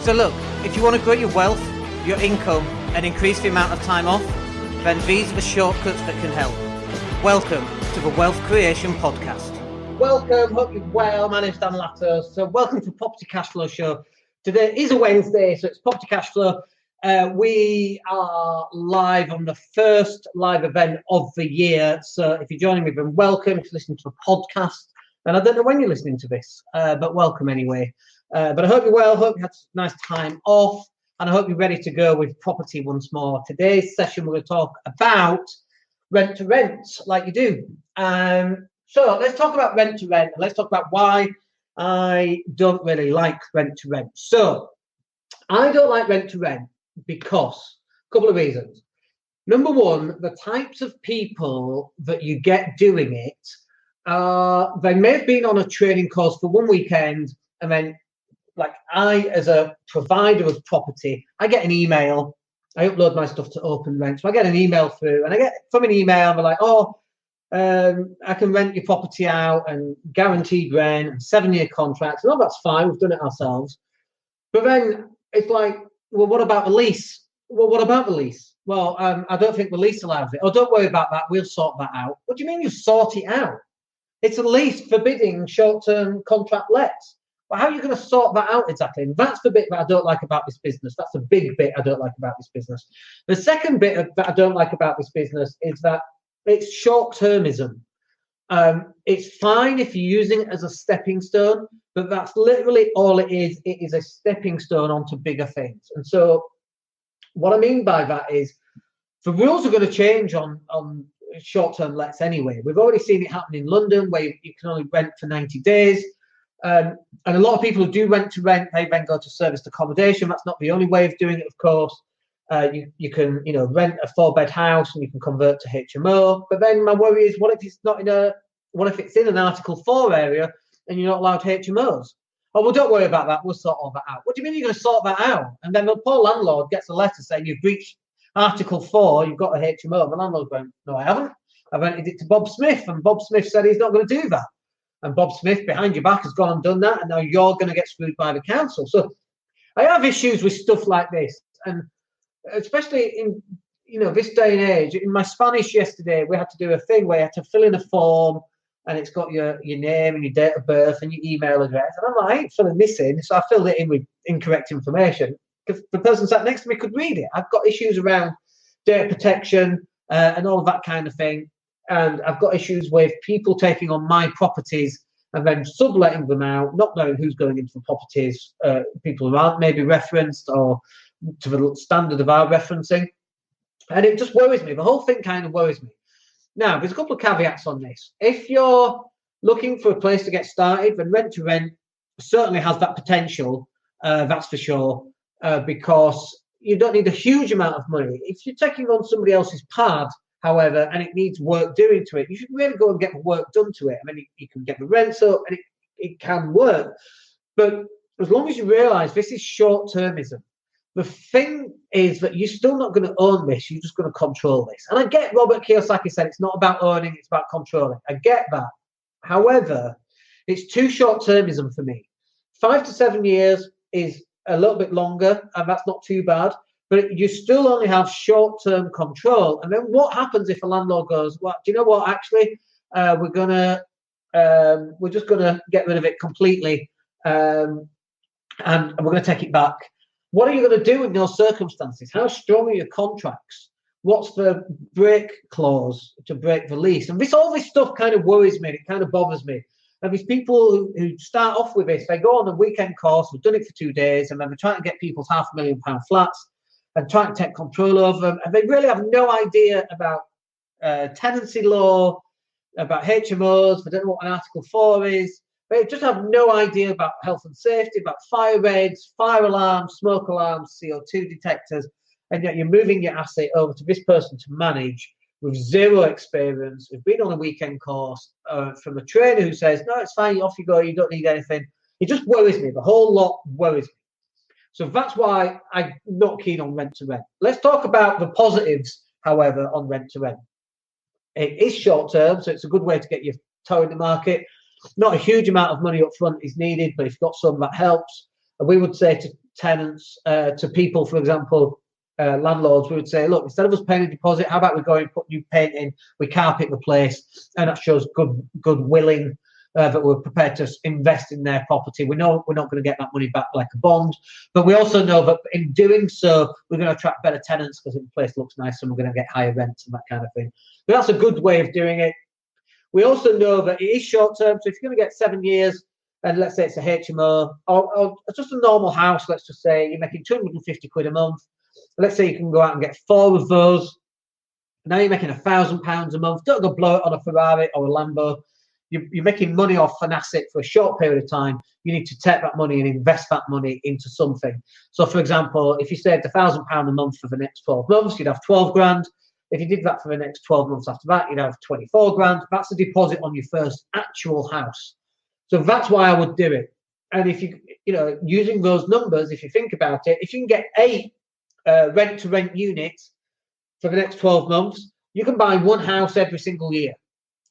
So look, if you want to grow your wealth, your income, and increase the amount of time off, then these are the shortcuts that can help. Welcome to the Wealth Creation Podcast. Welcome, hope you're well. My name's Daniel Latto. So welcome to Property Cashflow Show. Today is a Wednesday, so it's Property Cashflow. We are live on the first live event of the year. So if you're joining me, then welcome. If you're listening to a podcast, and I don't know when you're listening to this, but welcome anyway. But I hope you're well, hope you had a nice time off, and I hope you're ready to go with property once more. Today's session, we're going to talk about rent to rent, like you do. So let's talk about rent to rent, and let's talk about why I don't really like rent to rent. So I don't like rent to rent because a couple of reasons. Number one, the types of people that you get doing it, they may have been on a training course for one weekend, and then like I, as a provider of property, I get an email. I upload my stuff to Open Rent. So I get an email through, and I get from an email, they're like, I can rent your property out and guaranteed rent and 7-year contracts. And that's fine. We've done it ourselves. But then it's like, well, what about the lease? Well, what about the lease? Well, I don't think the lease allows it. Oh, don't worry about that. We'll sort that out. What do you mean you sort it out? It's a lease forbidding short-term contract lets. Well, how are you going to sort that out exactly? And that's the bit that I don't like about this business. That's a big bit I don't like about this business. The second bit that I don't like about this business is that it's short-termism. It's fine if you're using it as a stepping stone, but that's literally all it is. It is a stepping stone onto bigger things. And so what I mean by that is the rules are going to change on short-term lets anyway. We've already seen it happen in London where you can only rent for 90 days. And a lot of people who do rent to rent, they then go to serviced accommodation. That's not the only way of doing it, of course. You can, rent a 4-bed house and you can convert to HMO. But then my worry is, what if it's in an Article 4 area and you're not allowed HMOs? Oh, well, don't worry about that. We'll sort all that out. What do you mean you're going to sort that out? And then the poor landlord gets a letter saying you've breached Article 4, you've got a HMO. The landlord's going, no, I haven't. I rented it to Bob Smith, and Bob Smith said he's not going to do that. And Bob Smith, behind your back, has gone and done that, and now you're going to get screwed by the council. So I have issues with stuff like this, and especially in this day and age. In my Spanish yesterday, we had to do a thing where you had to fill in a form, and it's got your name and your date of birth and your email address. And I'm like, I ain't filling this in, so I filled it in with incorrect information because the person sat next to me could read it. I've got issues around data protection and all of that kind of thing. And I've got issues with people taking on my properties and then subletting them out, not knowing who's going into the properties, people who aren't maybe referenced or to the standard of our referencing. And it just worries me. The whole thing kind of worries me. Now, there's a couple of caveats on this. If you're looking for a place to get started, then rent to rent certainly has that potential, that's for sure, because you don't need a huge amount of money. If you're taking on somebody else's pad, however, and it needs work doing to it, you should really go and get the work done to it. I mean, you can get the rents up and it can work. But as long as you realise this is short-termism, the thing is that you're still not going to own this. You're just going to control this. And I get Robert Kiyosaki said it's not about owning, it's about controlling. I get that. However, it's too short-termism for me. 5 to 7 years is a little bit longer, and that's not too bad. But you still only have short-term control. And then what happens if a landlord goes, well, do you know what? Actually, we're just gonna get rid of it completely, and we're gonna take it back. What are you going to do in those circumstances? How strong are your contracts? What's the break clause to break the lease? And all this stuff kind of worries me. It kind of bothers me. And these people who start off with this, they go on a weekend course, we've done it for 2 days, and then they're trying to get people's £500,000 flats and trying to take control over them. And they really have no idea about tenancy law, about HMOs. They don't know what an Article 4 is. They just have no idea about health and safety, about fire regs, fire alarms, smoke alarms, CO2 detectors, and yet you're moving your asset over to this person to manage with zero experience, who've been on a weekend course, from a trainer who says, no, it's fine, off you go, you don't need anything. It just worries me. The whole lot worries me. So that's why I'm not keen on rent to rent. Let's talk about the positives, however, on rent to rent. It is short term, so it's a good way to get your toe in the market. Not a huge amount of money up front is needed, but if you've got some, that helps. And we would say to tenants, to people, for example, landlords, we would say, look, instead of us paying a deposit, how about we go and put new paint in, we carpet the place, and that shows good willing that we're prepared to invest in their property. We know we're not going to get that money back like a bond, but we also know that in doing so, we're going to attract better tenants because the place looks nice and we're going to get higher rents and that kind of thing. But that's a good way of doing it. We also know that it is short term, so if you're going to get 7 years, and let's say it's a HMO or just a normal house, let's just say you're making 250 quid a month. Let's say you can go out and get 4 of those. Now you're making £1,000 a month. Don't go blow it on a Ferrari or a Lambo. You're making money off an asset for a short period of time. You need to take that money and invest that money into something. So, for example, if you saved £1,000 a month for the next 12 months, you'd have 12 grand. If you did that for the next 12 months after that, you'd have 24 grand. That's a deposit on your first actual house. So that's why I would do it. And if using those numbers, if you think about it, if you can get 8 rent-to-rent units for the next 12 months, you can buy 1 house every single year.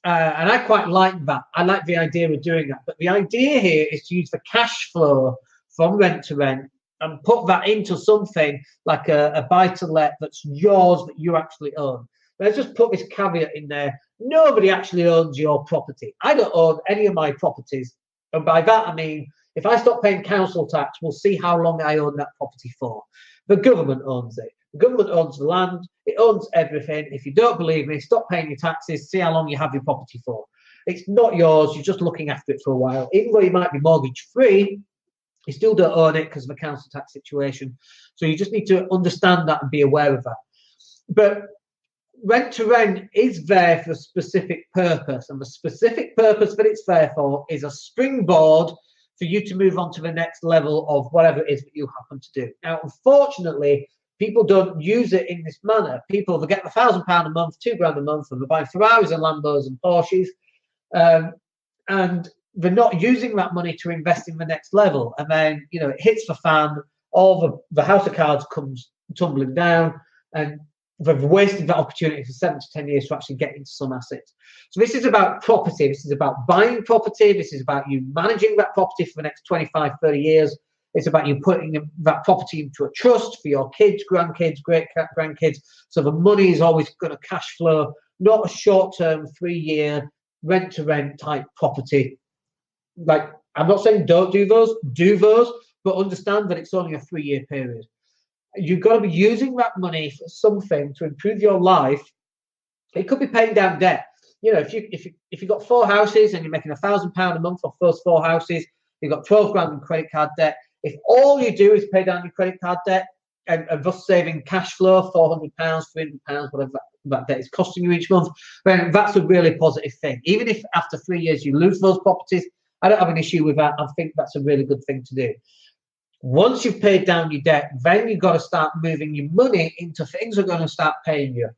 And I quite like that. I like the idea of doing that. But the idea here is to use the cash flow from rent-to-rent and put that into something like a buy-to-let that's yours, that you actually own. Let's just put this caveat in there. Nobody actually owns your property. I don't own any of my properties. And by that, I mean, if I stop paying council tax, we'll see how long I own that property for. The government owns it. The government owns the land. It owns everything. If you don't believe me, stop paying your taxes. See how long you have your property for. It's not yours. You're just looking after it for a while. Even though you might be mortgage-free, you still don't own it because of the council tax situation. So you just need to understand that and be aware of that. But rent-to-rent is there for a specific purpose. And the specific purpose that it's there for is a springboard for you to move on to the next level of whatever it is that you happen to do. Now, unfortunately, people don't use it in this manner. People, they get £1,000 a month, £2,000 a month, and they buy Ferraris and Lambos and Porsches, and they're not using that money to invest in the next level. And then, it hits the fan, all the house of cards comes tumbling down, and they've wasted that opportunity for 7 to 10 years to actually get into some assets. So this is about property. This is about buying property. This is about you managing that property for the next 25, 30 years. It's about you putting that property into a trust for your kids, grandkids, great-grandkids. So the money is always going to cash flow, not a short-term 3-year rent-to-rent type property. Like, I'm not saying don't do those, but understand that it's only a 3-year period. You've got to be using that money for something to improve your life. It could be paying down debt. If you've got 4 houses and you're making £1,000 a month off those 4 houses, you've got 12 grand in credit card debt. If all you do is pay down your credit card debt and thus saving cash flow, £400, £300, whatever that debt is costing you each month, then that's a really positive thing. Even if after 3 years you lose those properties, I don't have an issue with that. I think that's a really good thing to do. Once you've paid down your debt, then you've got to start moving your money into things that are going to start paying you.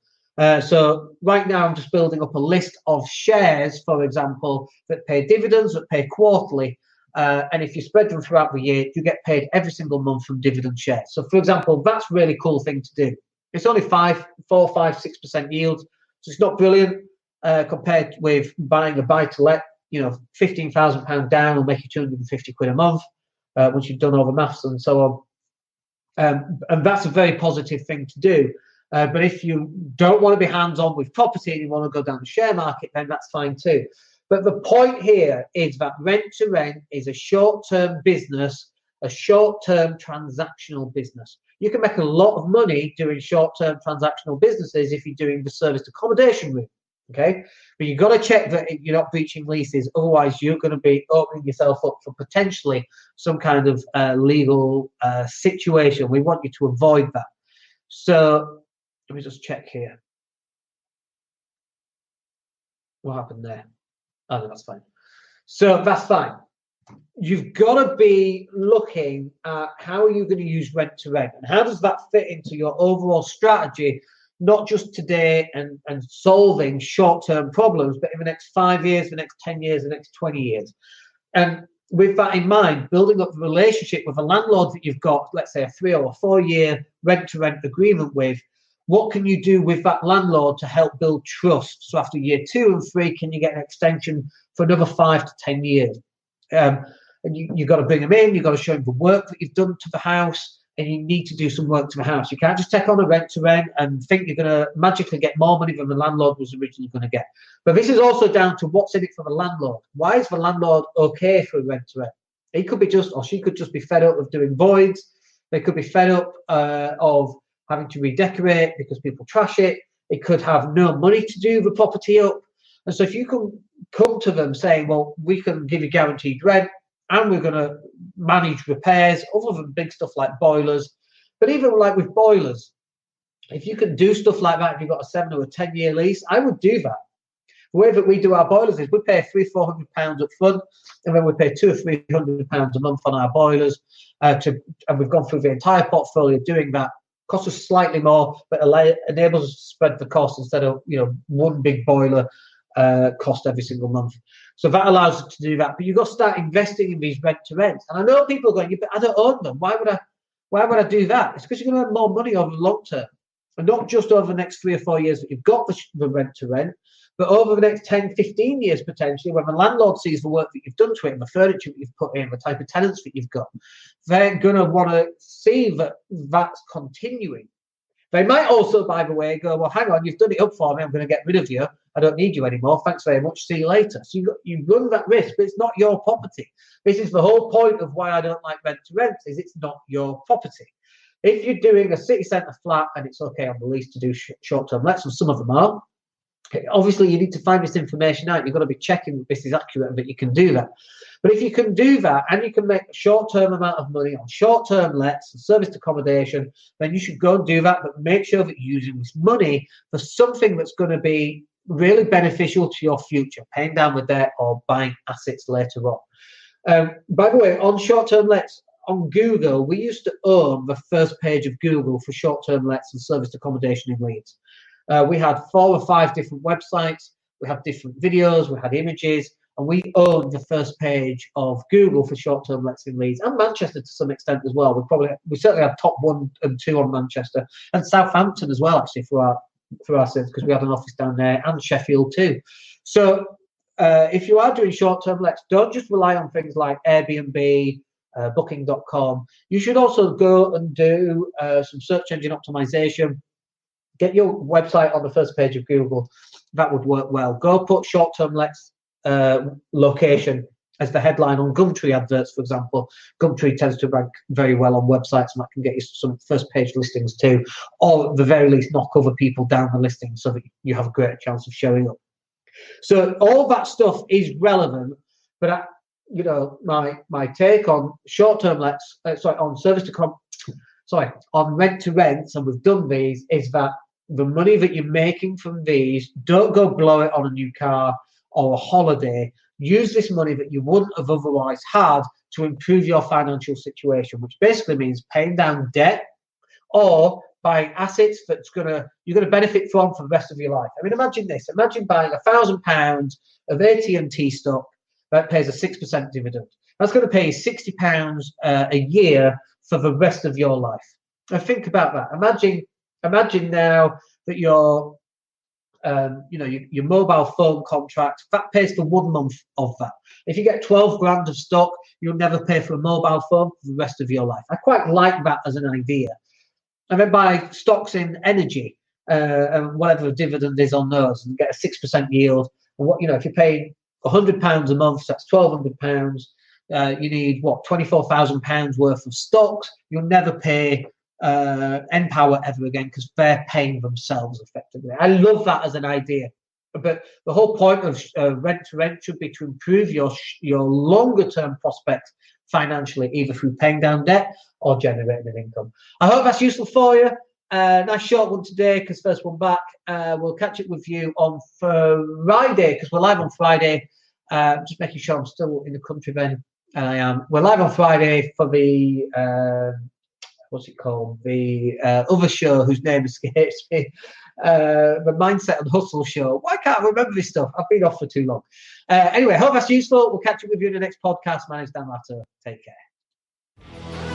So right now I'm just building up a list of shares, for example, that pay dividends, that pay quarterly. And if you spread them throughout the year, you get paid every single month from dividend shares. So, for example, that's a really cool thing to do. It's only 4, 5, 6% yield. So it's not brilliant compared with buying a buy-to-let. £15,000 down will make you 250 quid a month once you've done all the maths and so on. And that's a very positive thing to do. But if you don't want to be hands-on with property and you want to go down the share market, then that's fine too. But the point here is that rent-to-rent is a short-term business, a short-term transactional business. You can make a lot of money doing short-term transactional businesses if you're doing the serviced accommodation route, okay? But you've got to check that you're not breaching leases. Otherwise, you're going to be opening yourself up for potentially some kind of legal situation. We want you to avoid that. So let me just check here. What happened there? Oh, no, that's fine. So that's fine. You've got to be looking at how are you going to use rent-to-rent and how does that fit into your overall strategy, not just today and solving short-term problems, but in the next 5 years, the next 10 years, the next 20 years. And with that in mind, building up the relationship with a landlord that you've got, let's say a 3 or 4 year rent-to-rent agreement with, what can you do with that landlord to help build trust? So after year 2 and 3, can you get an extension for another 5 to 10 years? and you've got to bring them in, you've got to show them the work that you've done to the house, and you need to do some work to the house. You can't just take on a rent-to-rent and think you're going to magically get more money than the landlord was originally going to get. But this is also down to what's in it for the landlord. Why is the landlord okay for a rent-to-rent? He could be just, or she could just be fed up of doing voids. They could be fed up of having to redecorate because people trash it. It could have no money to do the property up. And so if you can come to them saying, well, we can give you guaranteed rent and we're going to manage repairs, other than big stuff like boilers. But even like with boilers, if you can do stuff like that, if you've got a 7 or a 10-year lease, I would do that. The way that we do our boilers is we pay £300-400 up front, and then we pay £200 or £300 a month on our boilers. And we've gone through the entire portfolio doing that. Costs us slightly more, but enables us to spread the cost instead of one big boiler cost every single month. So that allows us to do that. But you've got to start investing in these rent-to-rents. And I know people are going, but I don't own them. Why would I do that? It's because you're going to earn more money over the long term, and not just over the next 3 or 4 years that you've got the rent-to-rent, but over the next 10, 15 years potentially, when the landlord sees the work that you've done to it and the furniture that you've put in, the type of tenants that you've got, they're going to want to see that that's continuing. They might also, by the way, go, well, hang on, you've done it up for me. I'm going to get rid of you. I don't need you anymore. Thanks very much. See you later. So you run that risk, but it's not your property. This is the whole point of why I don't like rent-to-rent, is it's not your property. If you're doing a city centre flat and it's okay on the lease to do short-term lets, and some of them are, obviously you need to find this information out. You've got to be checking that this is accurate and that you can do that. But if you can do that and you can make a short-term amount of money on short-term lets and serviced accommodation, then you should go and do that, but make sure that you're using this money for something that's going to be really beneficial to your future, paying down the debt or buying assets later on. By the way, on short-term lets, on Google, we used to own the first page of Google for short-term lets and serviced accommodation in Leeds. We had 4 or 5 different websites. We had different videos. We had images. And we owned the first page of Google for short-term lets in Leeds and Manchester to some extent as well. We certainly had top 1 and 2 on Manchester and Southampton as well, actually, for our sins, because we had an office down there, and Sheffield too. So if you are doing short-term lets, don't just rely on things like Airbnb, Booking.com. You should also go and do some search engine optimization. Get your website on the first page of Google. That would work well. Go put short-term lets location as the headline on Gumtree adverts, for example. Gumtree tends to rank very well on websites, and that can get you some first page listings too, or at the very least knock other people down the listing so that you have a greater chance of showing up. So all that stuff is relevant, but my take on short-term lets, on rent-to-rents, and we've done these, is that the money that you're making from these, don't go blow it on a new car or a holiday. Use this money that you wouldn't have otherwise had to improve your financial situation, which basically means paying down debt or buying assets you're going to benefit from for the rest of your life. I mean, imagine this. Imagine buying £1,000 of AT&T stock that pays a 6% dividend. That's going to pay you £60 a year for the rest of your life. Now think about that. Imagine now that your mobile phone contract, that pays for 1 month of that. If you get 12 grand of stock, you'll never pay for a mobile phone for the rest of your life. I quite like that as an idea. And then buy stocks in energy and whatever the dividend is on those, and get a 6% yield. And if you're paying £100 a month, so that's £1,200. You need £24,000 worth of stocks. You'll never pay Empower ever again, because they're paying themselves effectively. I love that as an idea. But the whole point of rent-to-rent should be to improve your longer-term prospects financially, either through paying down debt or generating an income. I hope that's useful for you. Nice short one today, because first one back. We'll catch up with you on Friday, because we're live on Friday. Just making sure I'm still in the country then. And I am. We're live on Friday for the what's it called? The other show whose name escapes me. The Mindset and Hustle show. Why can't I remember this stuff? I've been off for too long. Anyway, hope that's useful. We'll catch up with you in the next podcast. My name's Dan Latto. Take care.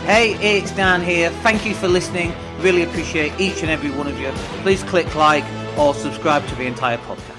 Hey, it's Dan here. Thank you for listening. Really appreciate each and every one of you. Please click like or subscribe to the entire podcast.